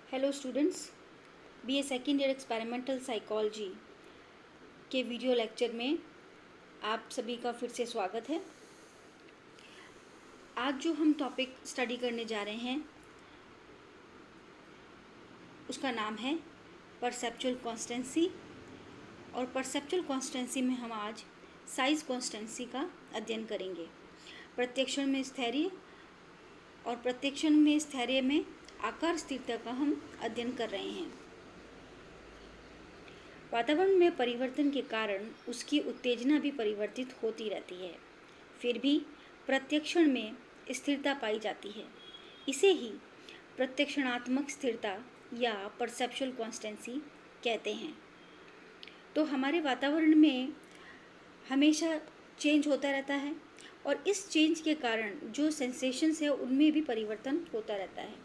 Hello students, BA second year experimental psychology के video lecture में आप सभी का फिर से स्वागत है। आज जो हम टॉपिक स्टडी करने जा रहे हैं उसका नाम है परसेप्चुअल कॉन्स्टेंसी। और परसेप्चुअल कॉन्स्टेंसी में हम आज साइज कॉन्स्टेंसी का अध्ययन करेंगे। प्रत्यक्षण में स्थैर्य और प्रत्यक्षण में स्थैर्य में आकार स्थिरता का हम अध्ययन कर रहे हैं। वातावरण में परिवर्तन के कारण उसकी उत्तेजना भी परिवर्तित होती रहती है, फिर भी प्रत्यक्षण में स्थिरता पाई जाती है। इसे ही प्रत्यक्षणात्मक स्थिरता या परसेप्चुअल कॉन्स्टेंसी कहते हैं। तो हमारे वातावरण में हमेशा चेंज होता रहता है और इस चेंज के कारण जो सेंसेशंस है उनमें भी परिवर्तन होता रहता है।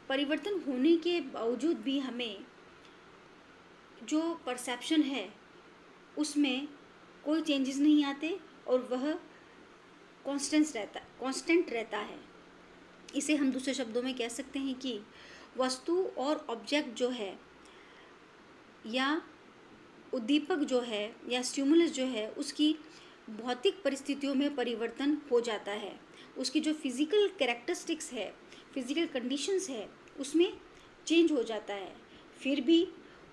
परिवर्तन होने के बावजूद भी हमें जो परसेप्शन है उसमें कोई चेंजेस नहीं आते और वह कांस्टेंट रहता है। इसे हम दूसरे शब्दों में कह सकते हैं कि वस्तु और ऑब्जेक्ट जो है या उद्दीपक जो है या स्टिमुलस जो है उसकी भौतिक परिस्थितियों में परिवर्तन हो जाता है। उसकी जो फिज़िकल कैरेक्टरिस्टिक्स है, फिज़िकल कंडीशंस है, उसमें चेंज हो जाता है। फिर भी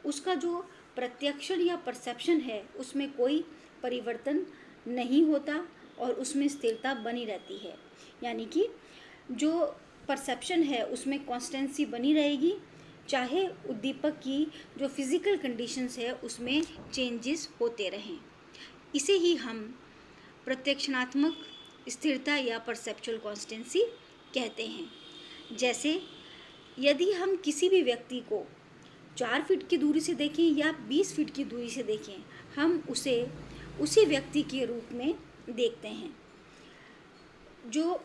उसका जो प्रत्यक्षण या परसेप्शन है उसमें कोई परिवर्तन नहीं होता और उसमें स्थिरता बनी रहती है। यानी कि जो परसेप्शन है उसमें कॉन्स्टेंसी बनी रहेगी, चाहे उद्दीपक की जो फिज़िकल कंडीशंस है उसमें चेंजेस होते रहें। इसे ही हम प्रत्यक्षणात्मक स्थिरता या परसेप्चुअल कॉन्स्टेंसी कहते हैं। जैसे यदि हम किसी भी व्यक्ति को 4 फीट की दूरी से देखें या 20 फीट की दूरी से देखें, हम उसे उसी व्यक्ति के रूप में देखते हैं। जो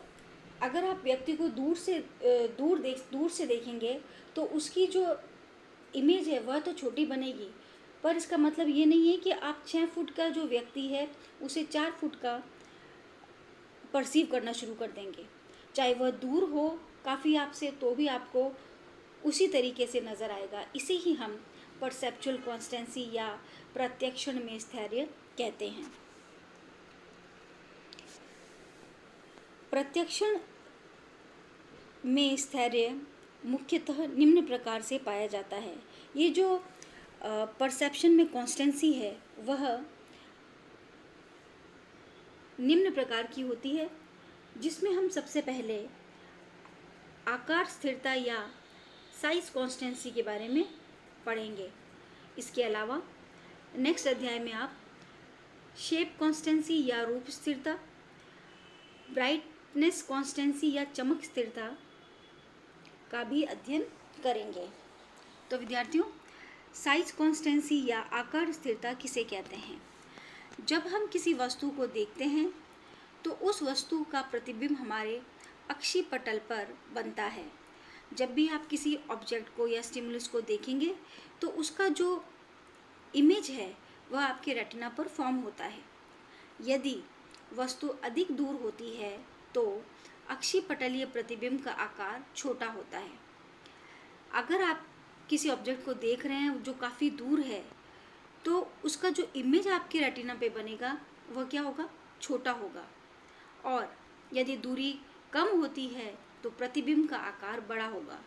अगर आप व्यक्ति को दूर से देखेंगे तो उसकी जो इमेज है वह तो छोटी बनेगी, पर इसका मतलब ये नहीं है कि आप 6 फुट का जो व्यक्ति है उसे 4 फुट का परसीव करना शुरू कर देंगे। चाहे वह दूर हो काफ़ी आपसे तो भी आपको उसी तरीके से नज़र आएगा। इसे ही हम परसेप्चुअल कॉन्स्टेंसी या प्रत्यक्षण में स्थैर्य कहते हैं। प्रत्यक्षण में स्थैर्य मुख्यतः निम्न प्रकार से पाया जाता है। ये जो परसेप्शन में कॉन्स्टेंसी है वह निम्न प्रकार की होती है, जिसमें हम सबसे पहले आकार स्थिरता या साइज कॉन्स्टेंसी के बारे में पढ़ेंगे। इसके अलावा नेक्स्ट अध्याय में आप शेप कॉन्स्टेंसी या रूप स्थिरता, ब्राइटनेस कॉन्स्टेंसी या चमक स्थिरता का भी अध्ययन करेंगे। तो विद्यार्थियों, साइज कॉन्स्टेंसी या आकार स्थिरता किसे कहते हैं? जब हम किसी वस्तु को देखते हैं तो उस वस्तु का प्रतिबिंब हमारे अक्षीय पटल पर बनता है। जब भी आप किसी ऑब्जेक्ट को या स्टिमुलस को देखेंगे तो उसका जो इमेज है वह आपके रेटिना पर फॉर्म होता है। यदि वस्तु अधिक दूर होती है तो अक्षीय पटलीय प्रतिबिंब का आकार छोटा होता है। अगर आप किसी ऑब्जेक्ट को देख रहे हैं जो काफ़ी दूर है तो उसका जो इमेज आपके रेटिना पे बनेगा वह क्या होगा? छोटा होगा। और यदि दूरी कम होती है तो प्रतिबिंब का आकार बड़ा होगा।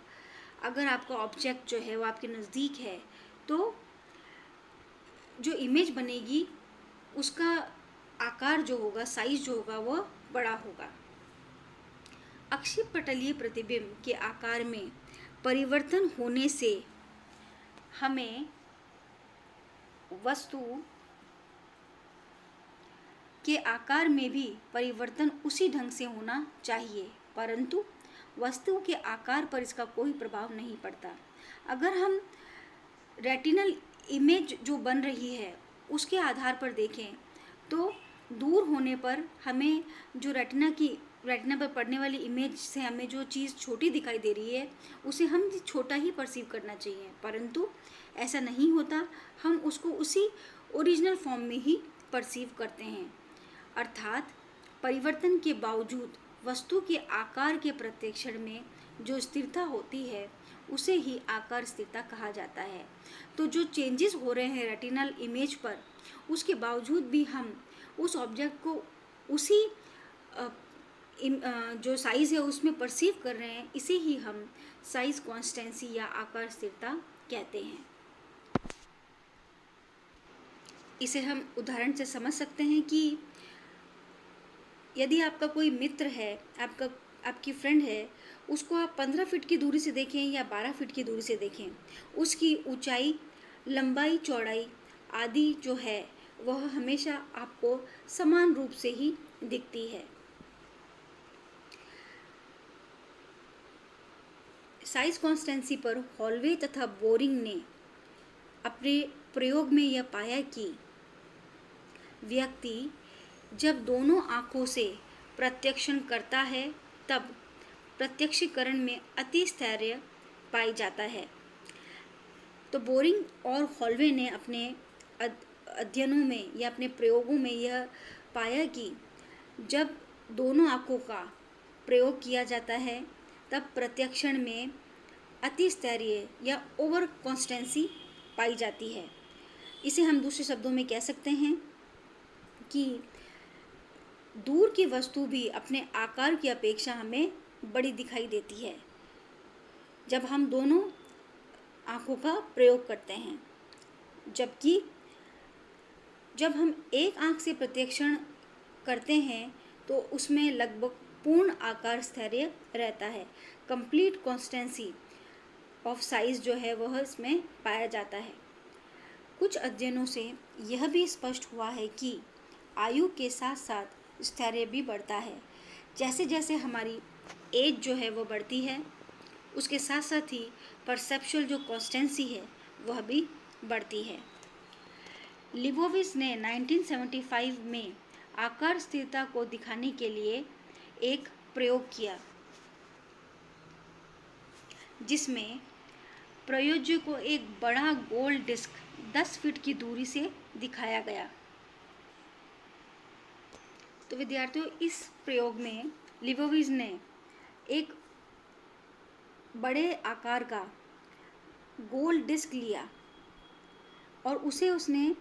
अगर आपका ऑब्जेक्ट जो है वो आपके नज़दीक है तो जो इमेज बनेगी उसका आकार जो होगा, साइज जो होगा वह बड़ा होगा। अक्षीय पटलीय प्रतिबिंब के आकार में परिवर्तन होने से हमें वस्तु के आकार में भी परिवर्तन उसी ढंग से होना चाहिए, परंतु वस्तु के आकार पर इसका कोई प्रभाव नहीं पड़ता। अगर हम रेटिनल इमेज जो बन रही है उसके आधार पर देखें तो दूर होने पर हमें जो रेटिना पर पड़ने वाली इमेज से हमें जो चीज़ छोटी दिखाई दे रही है उसे हम छोटा ही परसीव करना चाहिए, परंतु ऐसा नहीं होता। हम उसको उसी ओरिजिनल फॉर्म में ही परसीव करते हैं। अर्थात परिवर्तन के बावजूद वस्तु के आकार के प्रत्यक्षण में जो स्थिरता होती है उसे ही आकार स्थिरता कहा जाता है। तो जो चेंजेस हो रहे हैं रेटिनल इमेज पर, उसके बावजूद भी हम उस ऑब्जेक्ट को उसी जो साइज़ है उसमें परसीव कर रहे हैं, इसे ही हम साइज़ कॉन्स्टेंसी या आकार स्थिरता कहते हैं। इसे हम उदाहरण से समझ सकते हैं कि यदि आपका कोई मित्र है, आपकी फ्रेंड है, उसको आप 15 फीट की दूरी से देखें या 12 फीट की दूरी से देखें, उसकी ऊंचाई, लंबाई, चौड़ाई आदि जो है वह हमेशा आपको समान रूप से ही दिखती है। साइज कॉन्स्टेंसी पर हॉलवे तथा बोरिंग ने अपने प्रयोग में यह पाया कि व्यक्ति जब दोनों आँखों से प्रत्यक्षण करता है तब प्रत्यक्षीकरण में अति स्थैर्य पाई जाता है। तो बोरिंग और हॉलवे ने अपने अध्ययनों में या अपने प्रयोगों में यह पाया कि जब दोनों आँखों का प्रयोग किया जाता है तब प्रत्यक्षण में अति स्थैर्य या ओवर कॉन्स्टेंसी पाई जाती है। इसे हम दूसरे शब्दों में कह सकते हैं कि दूर की वस्तु भी अपने आकार की अपेक्षा हमें बड़ी दिखाई देती है जब हम दोनों आँखों का प्रयोग करते हैं, जबकि जब हम एक आँख से प्रत्यक्षण करते हैं तो उसमें लगभग पूर्ण आकार स्थैर्य रहता है। कंप्लीट कॉन्स्टेंसी ऑफ साइज जो है वह इसमें पाया जाता है। कुछ अध्ययनों से यह भी स्पष्ट हुआ है कि आयु के साथ साथ स्थैर्य भी बढ़ता है। जैसे जैसे हमारी एज जो है वो बढ़ती है, उसके साथ साथ ही परसेप्चुअल जो कॉन्स्टेंसी है वह भी बढ़ती है। लिबोविच ने 1975 में आकार स्थिरता को दिखाने के लिए एक प्रयोग किया, जिसमें प्रयोज्य को एक बड़ा गोल डिस्क 10 फीट की दूरी से दिखाया गया। तो विद्यार्थियों, इस प्रयोग में लिबोविच ने एक बड़े आकार का गोल डिस्क लिया और उसे उसने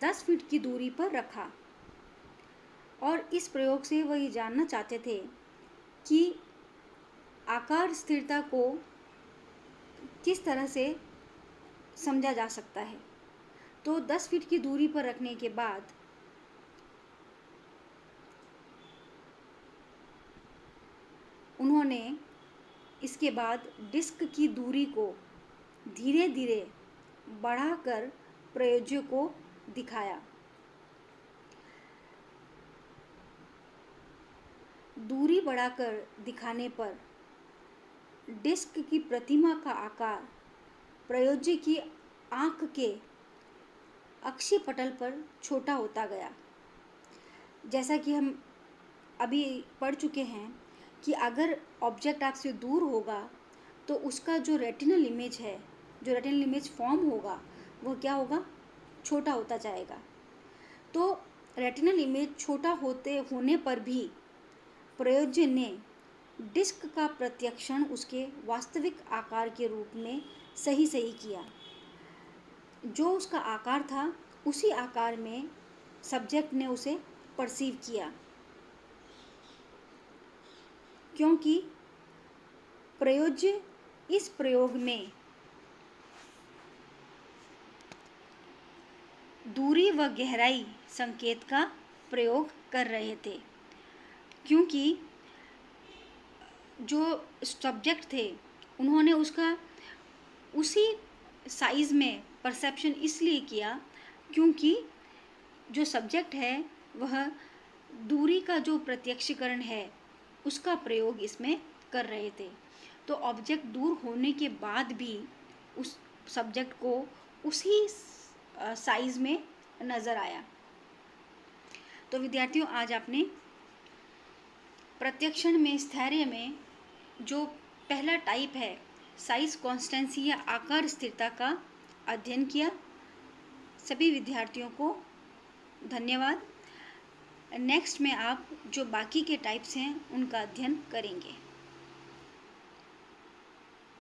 10 फीट की दूरी पर रखा, और इस प्रयोग से वह ये जानना चाहते थे कि आकार स्थिरता को किस तरह से समझा जा सकता है। तो 10 फीट की दूरी पर रखने के बाद उन्होंने इसके बाद डिस्क की दूरी को धीरे धीरे बढ़ाकर प्रयोज्य को दिखाया। दूरी बढ़ाकर दिखाने पर डिस्क की प्रतिमा का आकार प्रयोज्य की आँख के अक्षीय पटल पर छोटा होता गया। जैसा कि हम अभी पढ़ चुके हैं कि अगर ऑब्जेक्ट आपसे दूर होगा तो उसका जो रेटिनल इमेज है, जो रेटिनल इमेज फॉर्म होगा, वह क्या होगा? छोटा होता जाएगा। तो रेटिनल इमेज छोटा होने पर भी प्रयोज्य ने डिस्क का प्रत्यक्षण उसके वास्तविक आकार के रूप में सही किया। जो उसका आकार था उसी आकार में सब्जेक्ट ने उसे परसीव किया, क्योंकि प्रयोज्य इस प्रयोग में दूरी व गहराई संकेत का प्रयोग कर रहे थे। क्योंकि जो सब्जेक्ट थे उन्होंने उसका उसी साइज़ में परसेप्शन इसलिए किया क्योंकि जो सब्जेक्ट है वह दूरी का जो प्रत्यक्षीकरण है उसका प्रयोग इसमें कर रहे थे। तो ऑब्जेक्ट दूर होने के बाद भी उस सब्जेक्ट को उसी साइज़ में नज़र आया। तो विद्यार्थियों, आज आपने प्रत्यक्षण में स्थैर्य में जो पहला टाइप है साइज कॉन्स्टेंसी या आकार स्थिरता का अध्ययन किया। सभी विद्यार्थियों को धन्यवाद। नेक्स्ट में आप जो बाकी के टाइप्स हैं उनका अध्ययन करेंगे।